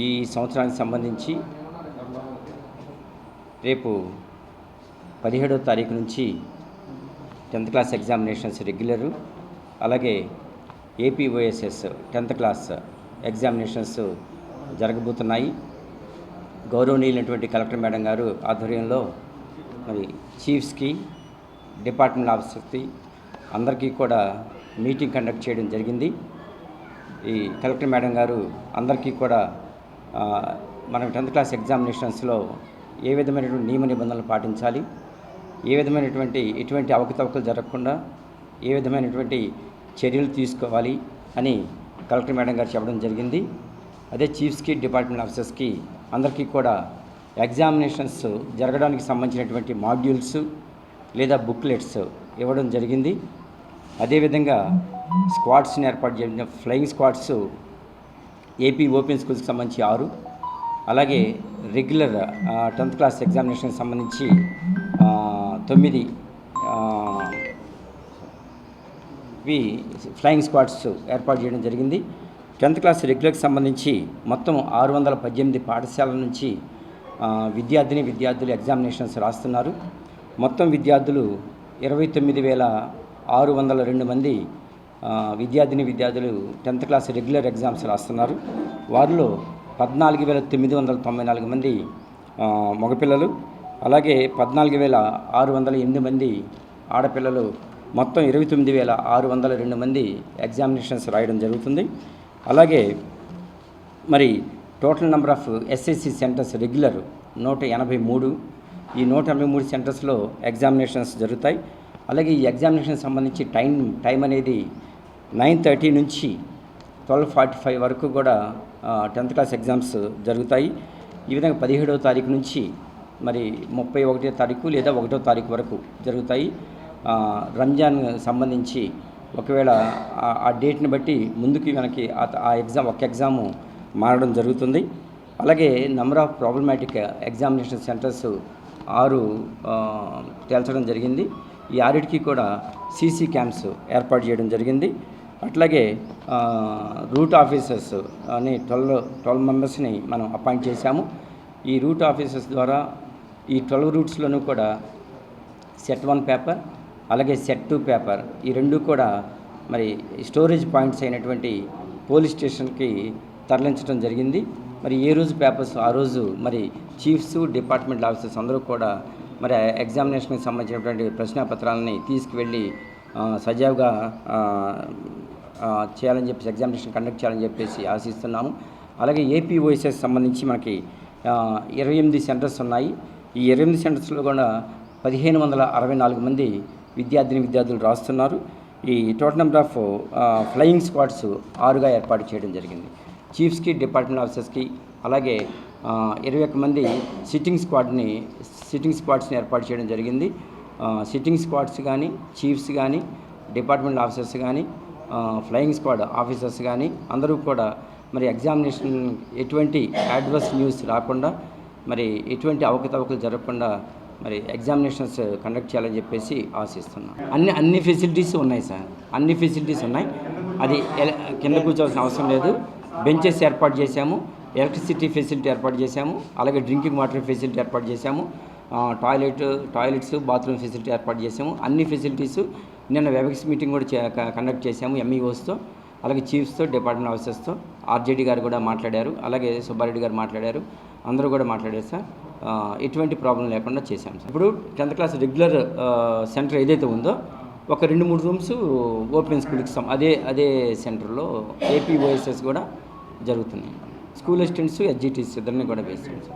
ఈ సంవత్సరానికి సంబంధించి రేపు 17వ తారీఖు నుంచి 10th క్లాస్ ఎగ్జామినేషన్స్ రెగ్యులరు, అలాగే ఏపీఓఎస్ఎస్ 10th క్లాస్ ఎగ్జామినేషన్స్ జరగబోతున్నాయి. గౌరవనీయులైనటువంటి కలెక్టర్ మేడం గారు ఆధ్వర్యంలో మరి చీఫ్స్కి, డిపార్ట్మెంట్ ఆఫీసర్స్కి అందరికీ కూడా మీటింగ్ కండక్ట్ చేయడం జరిగింది. ఈ కలెక్టర్ మేడం గారు అందరికీ కూడా మనం 10th క్లాస్ ఎగ్జామినేషన్స్లో ఏ విధమైనటువంటి నియమ నిబంధనలు పాటించాలి, ఏ విధమైనటువంటి ఎటువంటి అవకతవకలు జరగకుండా ఏ విధమైనటువంటి చర్యలు తీసుకోవాలి అని కలెక్టర్ మేడం గారు చెప్పడం జరిగింది. అదే చీఫ్స్కి, డిపార్ట్మెంట్ ఆఫీసర్స్కి అందరికీ కూడా ఎగ్జామినేషన్స్ జరగడానికి సంబంధించినటువంటి మాడ్యూల్స్ లేదా బుక్లెట్స్ ఇవ్వడం జరిగింది. అదేవిధంగా స్క్వాడ్స్ని ఏర్పాటు చేసిన ఫ్లయింగ్ స్క్వాడ్స్ ఏపీ ఓపెన్ స్కూల్స్కి సంబంధించి 6, అలాగే రెగ్యులర్ 10th క్లాస్ ఎగ్జామినేషన్కి సంబంధించి 9 ఫ్లయింగ్ స్క్వాడ్స్ ఏర్పాటు చేయడం జరిగింది. 10th క్లాస్ రెగ్యులర్కి సంబంధించి మొత్తం 618 పాఠశాలల నుంచి విద్యార్థులు ఎగ్జామినేషన్స్ రాస్తున్నారు. మొత్తం విద్యార్థులు 29,602 మంది విద్యార్థులు 10th క్లాస్ రెగ్యులర్ ఎగ్జామ్స్ రాస్తున్నారు. వారిలో 14,994 మంది మగపిల్లలు, అలాగే 14,608 మంది ఆడపిల్లలు, మొత్తం 29,602 మంది ఎగ్జామినేషన్స్ రాయడం జరుగుతుంది. అలాగే మరి total number of SSC centres regular 183. ఈ 183 సెంటర్స్లో ఎగ్జామినేషన్స్ జరుగుతాయి. అలాగే ఈ ఎగ్జామినేషన్ సంబంధించి టైం అనేది 9:30 నుంచి 12:45 వరకు కూడా 10th క్లాస్ ఎగ్జామ్స్ జరుగుతాయి. ఈ విధంగా 17వ తారీఖు నుంచి మరి 31వ తారీఖు లేదా 1వ తారీఖు వరకు జరుగుతాయి. రంజాన్ సంబంధించి ఒకవేళ ఆ డేట్ని బట్టి ముందుకి మనకి ఆ ఎగ్జాము మారడం జరుగుతుంది. అలాగే number of problematic examination centres 6 తేల్చడం జరిగింది. ఈ 6టికి కూడా సీసీ క్యాంప్స్ ఏర్పాటు చేయడం జరిగింది. అట్లాగే రూట్ ఆఫీసర్స్ అని 12 మెంబర్స్ని మనం అపాయింట్ చేశాము. ఈ రూట్ ఆఫీసర్స్ ద్వారా ఈ 12 రూట్స్లోనూ కూడా సెట్ 1 పేపర్ అలాగే సెట్ 2 పేపర్ ఈ రెండు కూడా మరి స్టోరేజ్ పాయింట్స్ అయినటువంటి పోలీస్ స్టేషన్కి తరలించడం జరిగింది. మరి ఏ రోజు పేపర్స్ ఆ రోజు మరి చీఫ్స్, డిపార్ట్మెంట్ ఆఫీసర్స్ అందరూ కూడా మరి ఎగ్జామినేషన్కి సంబంధించినటువంటి ప్రశ్నాపత్రాలని తీసుకువెళ్ళి సజావుగా చేయాలని చెప్పేసి ఎగ్జామినేషన్ కండక్ట్ చేయాలని చెప్పేసి ఆశిస్తున్నాము. అలాగే ఏపీఓఎస్ఎస్ సంబంధించి మనకి 28 సెంటర్స్ ఉన్నాయి. ఈ 28 సెంటర్స్లో కూడా 1,564 మంది విద్యార్థులు రాస్తున్నారు. ఈ total number of flying squads 6గా ఏర్పాటు చేయడం జరిగింది. చీఫ్స్కి, డిపార్ట్మెంట్ ఆఫీసర్స్కి అలాగే 21 మంది సిట్టింగ్ స్క్వాడ్స్ని ఏర్పాటు చేయడం జరిగింది. సిట్టింగ్ స్క్వాడ్స్ కానీ, చీఫ్స్ కానీ, డిపార్ట్మెంట్ ఆఫీసర్స్ కానీ, ఫ్లయింగ్ స్క్వాడ్ ఆఫీసర్స్ కానీ అందరూ కూడా మరి ఎగ్జామినేషన్ ఎటువంటి అడ్వర్స్ న్యూస్ రాకుండా, మరి ఎటువంటి అవకతవకలు జరగకుండా మరి ఎగ్జామినేషన్స్ కండక్ట్ చేయాలని చెప్పేసి ఆశిస్తున్నాం. అన్ని ఫెసిలిటీస్ ఉన్నాయి సార్, అన్ని ఫెసిలిటీస్ ఉన్నాయి. అది కింద కూర్చోవాల్సిన అవసరం లేదు. బెంచెస్ ఏర్పాటు చేశాము, ఎలక్ట్రిసిటీ ఫెసిలిటీ ఏర్పాటు చేశాము, అలాగే డ్రింకింగ్ వాటర్ ఫెసిలిటీ ఏర్పాటు చేశాము, టాయిలెట్స్, బాత్రూమ్ ఫెసిలిటీ ఏర్పాటు చేశాము. అన్ని ఫెసిలిటీసు నిన్న వెబెక్స్ మీటింగ్ కూడా కండక్ట్ చేశాము ఎంఈఓస్తో, అలాగే చీఫ్స్తో, డిపార్ట్మెంట్ ఆఫీసర్స్తో. ఆర్జేడీ గారు కూడా మాట్లాడారు, అలాగే సుబ్బారెడ్డి గారు మాట్లాడారు, అందరూ కూడా మాట్లాడారు సార్. ఎటువంటి ప్రాబ్లం లేకుండా చేశాం సార్. ఇప్పుడు 10th క్లాస్ రెగ్యులర్ సెంటర్ ఏదైతే ఉందో ఒక 2-3 రూమ్స్ ఓపెన్ స్కూల్కి అదే సెంటర్లో ఏపీఓఎస్ఎస్ కూడా జరుగుతున్నాయి. స్కూల్ అసిస్టెంట్స్, ఎస్జిటిస్ ఇద్దరిని కూడా వేస్తాం సార్.